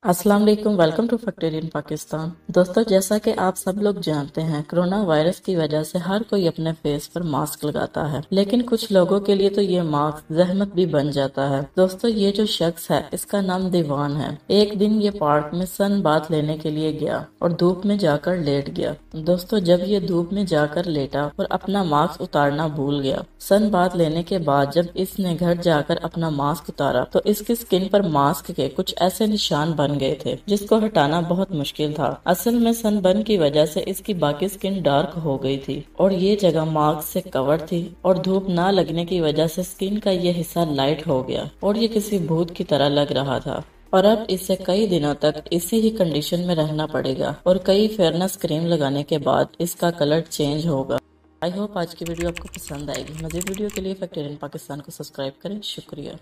अस्सलाम वालेकुम, welcome to फैक्टोरियन Pakistan. दोस्तों, जैसा कि आप सब लोग जानते हैं, कोरोना वायरस की वजह से हर कोई अपने फेस पर मास्क लगाता है, लेकिन कुछ लोगों के लिए तो ये मास्क जहमत भी बन जाता है। दोस्तों, ये जो शख्स है इसका नाम दीवान है। एक दिन ये पार्क में सन बाथ लेने के लिए गया और धूप में जाकर लेट गया। दोस्तों, जब ये धूप में जाकर लेटा और अपना मास्क उतारना भूल गया। सन बाथ लेने के बाद जब इसने घर जाकर अपना मास्क उतारा तो इसकी स्किन पर मास्क के कुछ ऐसे निशान बन गए थे जिसको हटाना बहुत मुश्किल था। असल में सनबर्न की वजह से इसकी बाकी स्किन डार्क हो गई थी और ये जगह मास्क से कवर थी और धूप ना लगने की वजह से स्किन का ये हिस्सा लाइट हो गया और ये किसी भूत की तरह लग रहा था। और अब इसे कई दिनों तक इसी ही कंडीशन में रहना पड़ेगा और कई फेयरनेस क्रीम लगाने के बाद इसका कलर चेंज होगा। आई होप आज की वीडियो आपको पसंद आएगी। मज़ीद वीडियो के लिए फैक्टोरियन पाकिस्तान को सब्सक्राइब करें। शुक्रिया।